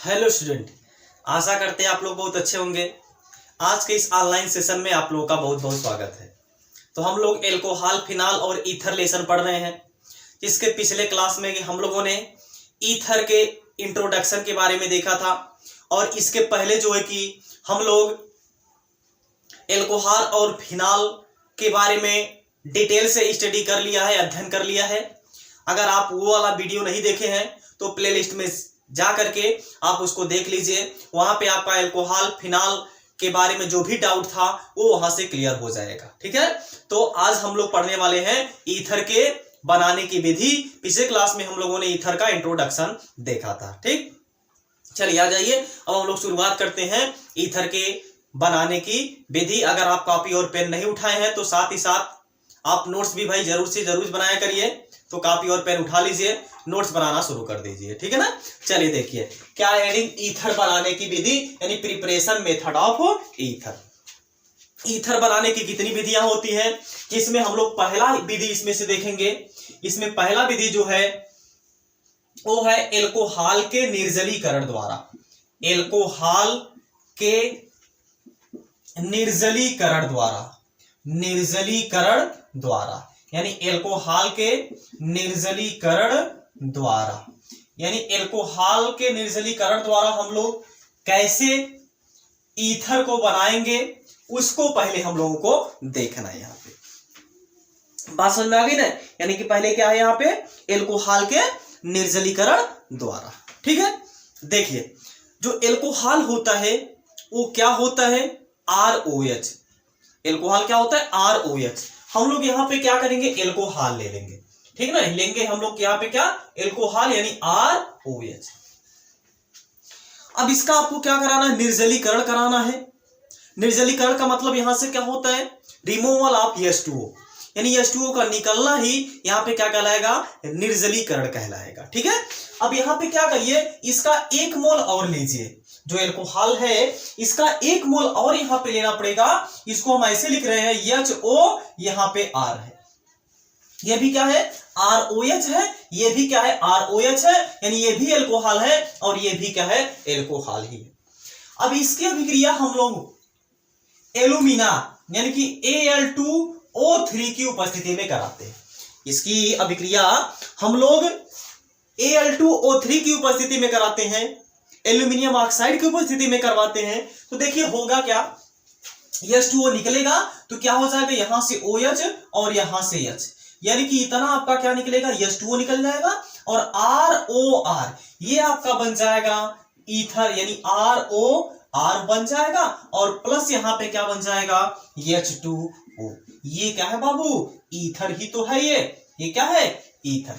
Hello student, आशा करते हैं आप लोग बहुत अच्छे होंगे। आज के इस ऑनलाइन सेशन में आप लोगों का बहुत बहुत स्वागत है। तो हम लोग एल्कोहल, फिनाल और ईथर लेसन पढ़ रहे हैं। इसके पिछले क्लास में हम लोगों ने ईथर के इंट्रोडक्शन के बारे में देखा था और इसके पहले जो है कि हम लोग एल्कोहल और फिनाल के बारे में डिटेल से स्टडी कर लिया है, अध्ययन कर लिया है। अगर आप वो वाला वीडियो नहीं देखे हैं तो प्लेलिस्ट में जा करके आप उसको देख लीजिए। वहां पे आपका एल्कोहल, फिनाल के बारे में जो भी डाउट था वो वहां से क्लियर हो जाएगा। ठीक है, तो आज हम लोग पढ़ने वाले हैं ईथर के बनाने की विधि। पिछले क्लास में हम लोगों ने ईथर का इंट्रोडक्शन देखा था। ठीक, चलिए आ जाइए, अब हम लोग शुरुआत करते हैं ईथर के बनाने की विधि। अगर आप कॉपी और पेन नहीं उठाए हैं तो साथ ही साथ आप नोट्स भी भाई जरूर से जरूर बनाया करिए। तो कॉपी और पेन उठा लीजिए, नोट्स बनाना शुरू कर दीजिए। ठीक है ना, चलिए देखिए क्या एडिंग ईथर बनाने की विधि यानी preparation method of ether. Ether बनाने की कितनी विधियां होती हैं, जिसमें हम लोग पहला विधि इसमें से देखेंगे। इसमें पहला विधि जो है वो है एल्कोहल के निर्जलीकरण द्वारा। एल्कोहल के निर्जलीकरण द्वारा, निर्जलीकरण द्वारा यानी एल्कोहल के निर्जलीकरण द्वारा, यानी एल्कोहल के निर्जलीकरण द्वारा हम लोग कैसे ईथर को बनाएंगे उसको पहले हम लोगों को देखना है। यहाँ पे बात समझ में आ गई ना, यानी कि पहले क्या है यहाँ पे एल्कोहल के निर्जलीकरण द्वारा। ठीक है, देखिए जो एल्कोहल होता है वो क्या होता है, ROH। एल्कोहल क्या होता है, ROH। हम लोग यहाँ पे क्या करेंगे, एल्कोहल ले लेंगे। ठीक ना, लेंगे हम लोग यहाँ पे क्या, एल्कोहल यानी ROH। अब इसका आपको क्या कराना है, निर्जलीकरण कराना है। निर्जलीकरण का मतलब यहां से क्या होता है, रिमूवल ऑफ H2O, यानी H2O का निकलना ही यहाँ पे क्या कहलाएगा, निर्जलीकरण कहलाएगा। ठीक है, अब यहाँ पे क्या करिए, इसका 1 मोल और लीजिए। जो एल्कोहल है इसका 1 मोल और यहाँ पे लेना पड़ेगा। इसको हम ऐसे लिख रहे हैं HO, यहाँ पे R है, ये भी क्या है, ROH है, ये भी क्या है, ROH है, यानी ये भी एल्कोहल है और ये भी क्या है, एल्कोहल ही है। अब इसकी अभिक्रिया हम लोग एल्यूमिना यानी कि Al2O3 की उपस्थिति में कराते हैं। इसकी अभिक्रिया हम लोग Al2O3 की उपस्थिति में कराते हैं, एल्यूमिनियम ऑक्साइड की उपस्थिति में करवाते हैं। तो देखिए होगा क्या, H2O निकलेगा तो क्या हो जाएगा, यहां से OH और यहां से H, यानी कि इतना आपका क्या निकलेगा, H2O निकल जाएगा और ROR ये आपका बन जाएगा ईथर, यानी ROR बन जाएगा और प्लस यहां पे क्या बन जाएगा, H2O। ये क्या है बाबू, ईथर ही तो है। ये क्या है, ईथर।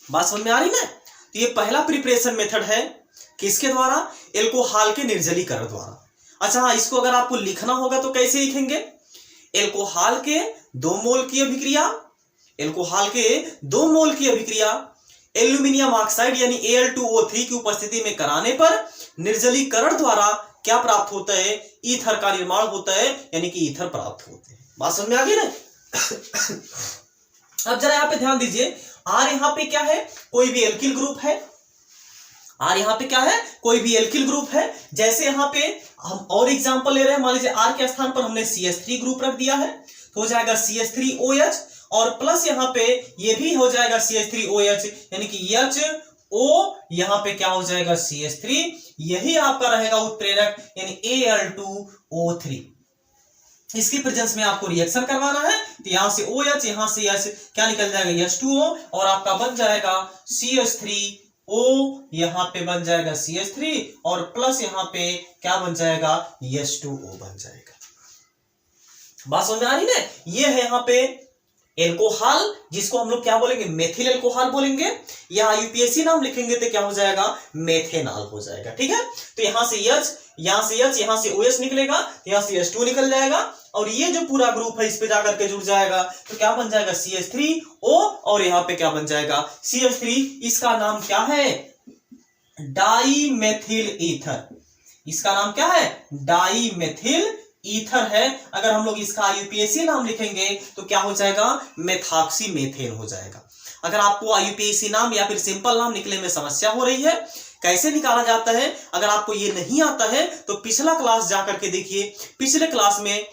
बात समझ में आ रही ना। तो ये पहला प्रिपरेशन मेथड है, किसके द्वारा, एल्कोहल के निर्जलीकरण द्वारा। अच्छा हाँ, इसको अगर आपको लिखना होगा तो कैसे लिखेंगे, एल्कोहल के 2 मोल की अभिक्रिया, एल्कोहल के 2 मोल की अभिक्रिया एल्यूमिनियम ऑक्साइड यानी Al2O3 की उपस्थिति में कराने पर निर्जलीकरण द्वारा क्या प्राप्त होता है, ईथर का निर्माण होता है, यानी कि ईथर प्राप्त होते हैं। बात समझ में आ गई ना। अब जरा यहाँ पे ध्यान दीजिए, R यहाँ पे क्या है, कोई भी एल्किल ग्रुप है। R यहाँ पे क्या है, कोई भी एल्किल ग्रुप है। जैसे यहाँ पे हम और एग्जांपल ले रहे हैं, मान लीजिए R के स्थान पर हमने CH3 ग्रुप रख दिया है तो हो जाएगा CH3OH और प्लस यहाँ पे ये भी हो जाएगा CH3OH, यानी कि HO यहाँ पे क्या हो जाएगा, CH3। यही आपका रहेगा उत्प्रेरक यानी Al2O3। इसकी प्रेजेंस में आपको रिएक्शन करवाना है तो यहां से OH, यहां से H क्या निकल जाएगा, H2O और आपका बन जाएगा CH3O, यहां पे बन जाएगा CH3 और प्लस यहां पे क्या बन जाएगा, H2O बन जाएगा। बात समझ में आ रही ना। ये है यहाँ पे एल्कोहल, जिसको हम लोग क्या बोलेंगे, मेथिल एल्कोहल बोलेंगे, या यूपीएससी नाम लिखेंगे तो क्या हो जाएगा, मेथेनॉल हो जाएगा। ठीक है, तो यहां से H, यहां से H, यहां से OH निकलेगा, यहां से H2 निकल जाएगा और ये जो पूरा ग्रुप है इस पे जाकर के जुड़ जाएगा तो क्या बन जाएगा, CH3O और यहाँ पे क्या बन जाएगा, CH3। इसका नाम क्या है, डाईमेथिल ईथर। इसका नाम क्या है, डाईमेथिल ईथर है। अगर हम लोग इसका यूपीएससी नाम लिखेंगे तो क्या हो जाएगा, मेथॉक्सी मेथेन हो जाएगा। अगर आपको IUPAC नाम या फिर सिंपल नाम निकले में समस्या हो रही है, कैसे निकाला जाता है, अगर आपको ये नहीं आता है तो पिछला क्लास जाकर के देखिए। पिछले क्लास में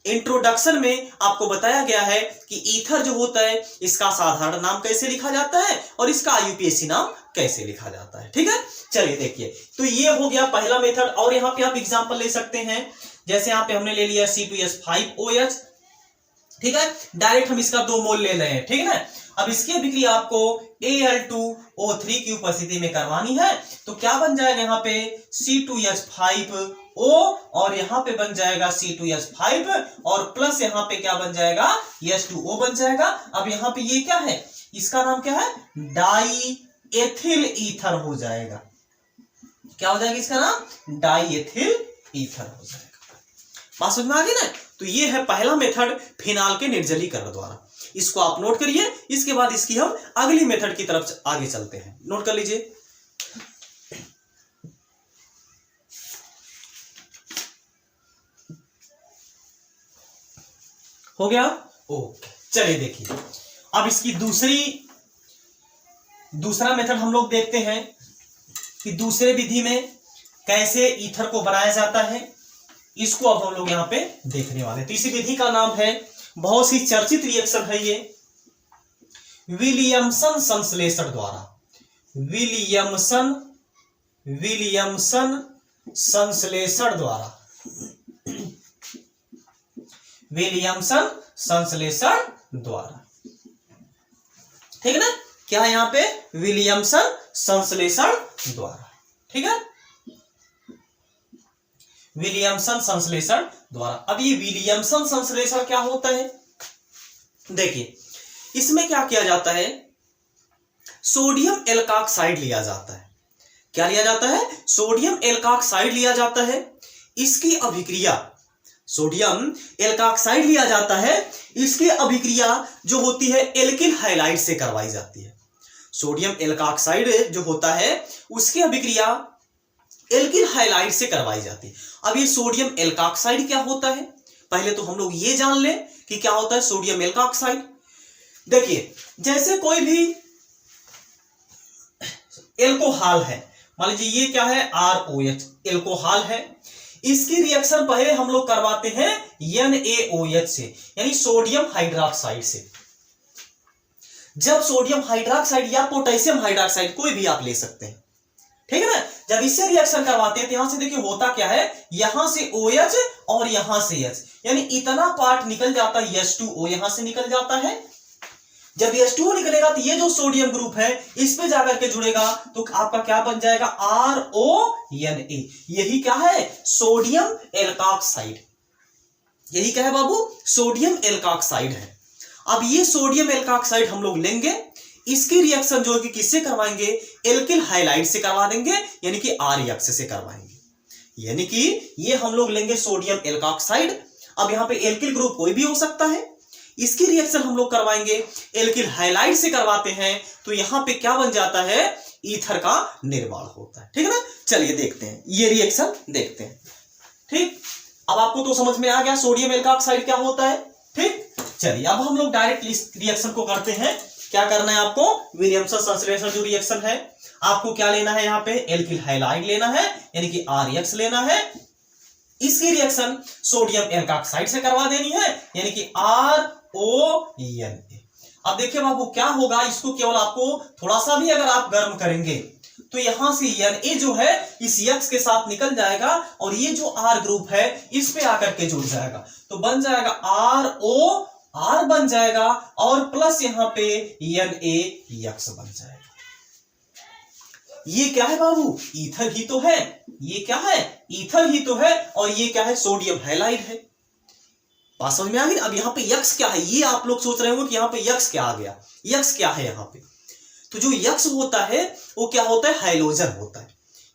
इंट्रोडक्शन में आपको बताया गया है कि ईथर जो होता है इसका साधारण नाम कैसे लिखा जाता है और इसका IUPAC नाम कैसे लिखा जाता है। ठीक है, चलिए देखिए, तो ये हो गया पहला मेथड। और यहाँ पे आप एग्जांपल ले सकते हैं, जैसे यहाँ पे हमने ले लिया C2H5OH, ठीक है, डायरेक्ट हम इसका 2 मोल ले रहे हैं, ठीक है ना। अब इसकी अभिक्रिया आपको Al2O3 की उपस्थिति में करवानी है, तो क्या बन जाएगा यहाँ पे C2H5O और यहाँ पे बन जाएगा C2H5 और प्लस यहाँ पे क्या बन जाएगा H2O बन जाएगा। अब यहाँ पे ये क्या है, इसका नाम क्या है, डाई एथिल ईथर हो जाएगा। क्या हो जाएगा इसका नाम, डाई एथिल ईथर हो जाएगा। बात समझ में आ गई ना। तो ये है पहला मेथड फिनाल के निर्जलीकरण द्वारा, इसको आप नोट करिए। इसके बाद इसकी हम अगली मेथड की तरफ आगे चलते हैं, नोट कर लीजिए। हो गया, ओके। चलिए देखिए, अब इसकी दूसरा मेथड हम लोग देखते हैं कि दूसरे विधि में कैसे ईथर को बनाया जाता है, इसको अब हम लोग यहां पे देखने वाले। तो इसी विधि का नाम है, बहुत सी चर्चित रिएक्शन है ये, विलियमसन संश्लेषण द्वारा, विलियमसन संश्लेषण द्वारा, विलियमसन संश्लेषण द्वारा, ठीक है ना। क्या है यहाँ पे, विलियमसन संश्लेषण द्वारा, ठीक है, विलियमसन संश्लेषण द्वारा। अब ये विलियमसन संश्लेषण क्या होता है, देखिए इसमें क्या किया जाता है, सोडियम एल्काक्साइड लिया जाता है। क्या लिया जाता है, सोडियम एल्काक्साइड लिया जाता है। इसकी अभिक्रिया, सोडियम एल्काक्साइड लिया जाता है, इसकी अभिक्रिया जो होती है एल्किल हाइलाइड से करवाई जाती है। सोडियम एल्काक्साइड जो होता है उसकी अभिक्रिया एल्किल हाइलाइड से करवाई जाती है। अब ये सोडियम एल्काक्साइड क्या होता है, पहले तो हम लोग ये जान लें कि क्या होता है सोडियम एल्काक्साइड। देखिए जैसे कोई भी एल्कोहल है, मान लीजिए ये क्या है ROH, एल्कोहल है, इसकी रिएक्शन पहले हम लोग करवाते हैं NaOH से, यानी सोडियम हाइड्रोक्साइड से। जब सोडियम हाइड्रोक्साइड या पोटेशियम हाइड्रोक्साइड कोई भी आप ले सकते हैं, ठीक है ना, जब इससे रिएक्शन करवाते हैं तो यहां से देखिए होता क्या है, यहां से OH और यहां से H, यानी इतना पार्ट निकल जाता है, H2O यहां से निकल जाता है। जब H2O निकलेगा तो ये जो सोडियम ग्रुप है इस पे जाकर के जुड़ेगा, तो आपका क्या बन जाएगा RONA। यही क्या है, सोडियम एल्काक्साइड। यही क्या है बाबू, सोडियम एल्काक्साइड है। अब ये सोडियम एल्काक्साइड हम लोग लेंगे, इसकी रिएक्शन जो है कि किससे करवाएंगे, एल्किल हाइलाइड से करवा देंगे, यानी कि RX से करवाएंगे। यानी कि ये हम लोग लेंगे सोडियम एल्काक्साइड। अब यहां पे एल्किल ग्रुप कोई भी हो सकता है, इसकी रिएक्शन हम लोग करवाएंगे एल्किल हाइलाइड से करवाते हैं, तो यहां पे क्या बन जाता है, ईथर का निर्माण होता है। ठीक है ना, चलिए देखते हैं, ये रिएक्शन देखते हैं। ठीक, अब आपको तो समझ में आ गया सोडियम एल्काक्साइड क्या होता है। ठीक, चलिए अब हम लोग डायरेक्ट इस रिएक्शन को करते हैं। क्या करना है आपको, विलियमसन संश्लेषण जो रिएक्शन है, आपको क्या लेना है, यहाँ पे एल्किल हाइलाइड लेना है, यानी कि RX लेना है। इसकी रिएक्शन सोडियम एल्काक्साइड से करवा देनी है, यानी कि RONA। अब देखिए बाबू क्या होगा, इसको केवल आपको थोड़ा सा भी अगर आप गर्म करेंगे तो यहां से Na जो है इस X के साथ निकल जाएगा और ये जो R ग्रुप है इस पे आकर के जुड़ जाएगा, तो बन जाएगा ROR बन जाएगा और प्लस यहां पे NaX बन जाएगा। ये क्या है बाबू, ईथर ही तो है, ये क्या है, ईथर ही तो है, और ये क्या है, सोडियम हैलाइड है। बात समझ में आ गई। अब यहाँ पे यक्स क्या है, ये आप लोग सोच रहे होंगे कि यहाँ पे यक्स क्या आ गया, यक्स क्या है यहाँ पे, तो जो यक्स होता है वो क्या होता है, हाइलोजन होता है।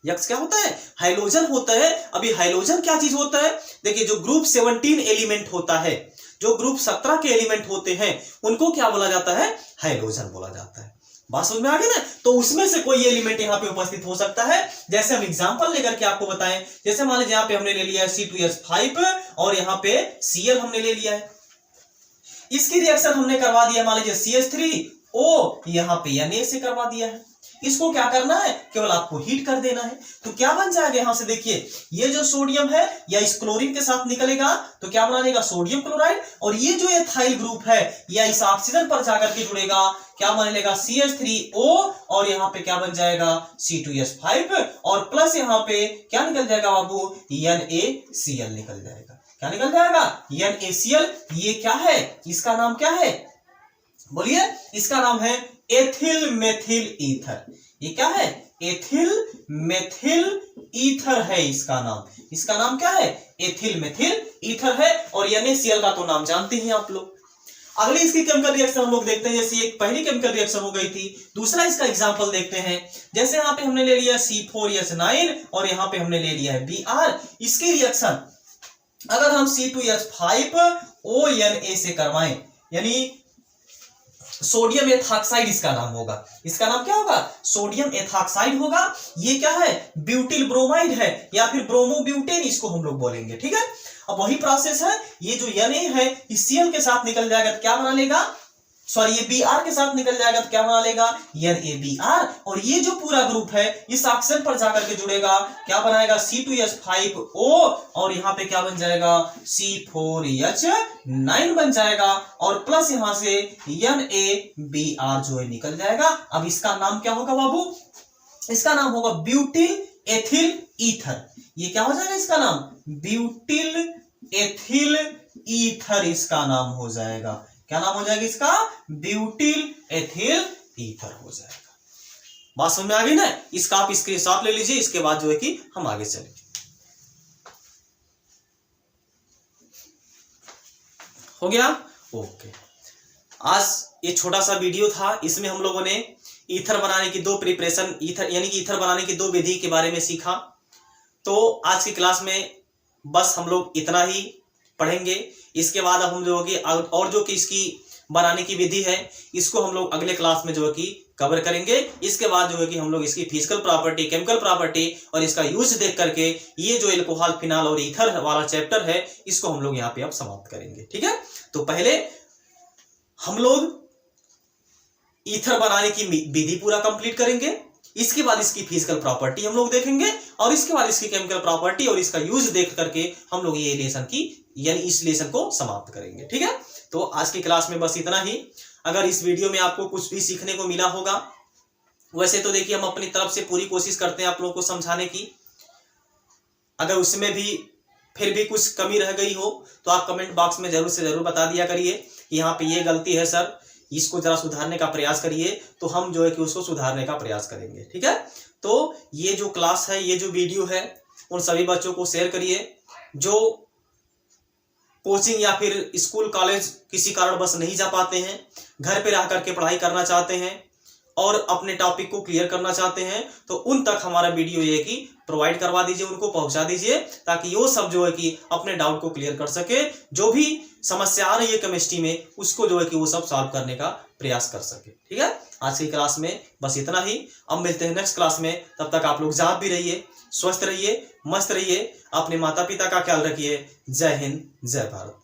यक्स क्या होता है, हाइलोजन होता है। अभी हाइलोजन क्या चीज होता है, देखिए जो ग्रुप 17 एलिमेंट होता है, जो ग्रुप 17 के एलिमेंट होते हैं उनको क्या बोला जाता है, हाइलोजन बोला जाता है। बात समझ में आ गई ना, तो उसमें से कोई एलिमेंट यहाँ पे उपस्थित हो सकता है। जैसे हम एग्जांपल लेकर के आपको बताएं, जैसे मान लीजिए यहाँ पे हमने ले लिया है C2H5 और यहाँ पे Cl हमने ले लिया है, इसकी रिएक्शन हमने करवा दिया मान लीजिए CH3 ओ यहाँ पे Na से करवा दिया है। इसको क्या करना है, केवल आपको हीट कर देना है। तो क्या बन जाएगा यहां से देखिए, ये जो सोडियम है या इस क्लोरीन के साथ निकलेगा तो क्या बना देगा, सोडियम क्लोराइड, और ये जो एथाइल ग्रुप है या इस ऑक्सीजन पर जाकर के जुड़ेगा, क्या बन लेगा CH3O, और यहाँ पे क्या बन जाएगा C2H5, और प्लस यहाँ पे क्या निकल जाएगा बाबू, NaCl निकल जाएगा। क्या निकल जाएगा, NaCl। ये क्या है, इसका नाम क्या है, बोलिए, इसका नाम है एथिल मेथिल ईथर। ये क्या है, एथिल मेथिल ईथर है इसका नाम। इसका नाम क्या है, एथिल मेथिल ईथर है, और NaCl का तो नाम जानते हैं आप लोग। अगली इसकी केमिकल रिएक्शन हम लोग देखते हैं। जैसे एक पहली केमिकल रिएक्शन हो गई थी, दूसरा इसका एग्जांपल देखते हैं। जैसे यहाँ पे हमने ले लिया C4H9 और यहाँ पे हमने ले लिया है Br। इसकी रिएक्शन अगर हम C2H5ONa से करवाएं, यानी सोडियम एथॉक्साइड इसका नाम होगा। इसका नाम क्या होगा, सोडियम एथॉक्साइड होगा। ये क्या है, ब्यूटिल ब्रोमाइड है या फिर ब्रोमोब्यूटेन इसको हम लोग बोलेंगे, ठीक है। अब वही प्रोसेस है, ये जो Na है इस Cl के साथ निकल जाएगा तो क्या बना लेगा, सॉरी ये Br के साथ निकल जाएगा तो क्या बना लेगा, NaBr, और ये जो पूरा ग्रुप है इस ऑक्सीजन पर जाकर के जुड़ेगा, क्या बनाएगा C2H5O, और यहाँ पे क्या बन जाएगा C4H9 बन जाएगा, और प्लस यहाँ से NaBr जो है निकल जाएगा। अब इसका नाम क्या होगा बाबू, इसका नाम होगा ब्यूटिल एथिल ईथर। ये क्या हो जाएगा, इसका नाम ब्यूटिल एथिल ईथर इसका नाम हो जाएगा। क्या नाम हो जाएगा इसका, ब्यूटिल एथिल ईथर हो जाएगा। बात समझ में आ गई ना। इसका आप स्क्रीनशॉट ले लीजिए, इसके बाद जो है कि हम आगे चलेंगे। हो गया, ओके। आज ये छोटा सा वीडियो था, इसमें हम लोगों ने ईथर बनाने की दो प्रिपरेशन, ईथर यानी कि ईथर बनाने की दो विधि के बारे में सीखा। तो आज की क्लास में बस हम लोग इतना ही पढ़ेंगे। इसके बाद अब हम जो होगी और जो कि इसकी बनाने की विधि है इसको हम लोग अगले क्लास में जो है कि कवर करेंगे। इसके बाद जो है कि हम लोग इसकी फिजिकल प्रॉपर्टी, केमिकल प्रॉपर्टी और इसका यूज देख करके ये जो एल्कोहल, फिनाल और ईथर वाला चैप्टर है इसको हम लोग यहाँ पे अब समाप्त करेंगे, ठीक है। तो पहले हम लोग ईथर बनाने की विधि पूरा कंप्लीट करेंगे, इसके बाद इसकी फिजिकल प्रॉपर्टी हम लोग देखेंगे, और इसके बाद इसकी केमिकल प्रॉपर्टी और इसका यूज देख करके हम लोग ये रिलेशन की यानी इस रिलेशन को समाप्त करेंगे, ठीक है। तो आज की क्लास में बस इतना ही। अगर इस वीडियो में आपको कुछ भी सीखने को मिला होगा, वैसे तो देखिए हम अपनी तरफ से पूरी कोशिश करते हैं आप लोगों को समझाने की। अगर उसमें भी फिर भी कुछ कमी रह गई हो तो आप कमेंट बॉक्स में जरूर से जरूर बता दिया करिए कि यहाँ पे ये गलती है सर, इसको जरा सुधारने का प्रयास करिए, तो हम जो है कि उसको सुधारने का प्रयास करेंगे, ठीक है। तो ये जो क्लास है, ये जो वीडियो है, उन सभी बच्चों को शेयर करिए जो कोचिंग या फिर स्कूल कॉलेज किसी कारणवश नहीं जा पाते हैं, घर पे रह करके पढ़ाई करना चाहते हैं और अपने टॉपिक को क्लियर करना चाहते हैं, तो उन तक हमारा वीडियो ये कि प्रोवाइड करवा दीजिए, उनको पहुंचा दीजिए, ताकि वो सब जो है कि अपने डाउट को क्लियर कर सके। जो भी समस्या आ रही है केमिस्ट्री में उसको जो है कि वो सब सॉल्व करने का प्रयास कर सके, ठीक है। आज की क्लास में बस इतना ही। अब मिलते हैं नेक्स्ट क्लास में, तब तक आप लोग जाग भी रहिए, स्वस्थ रहिए, मस्त रहिए, अपने माता पिता का ख्याल रखिए। जय हिंद, जय भारत।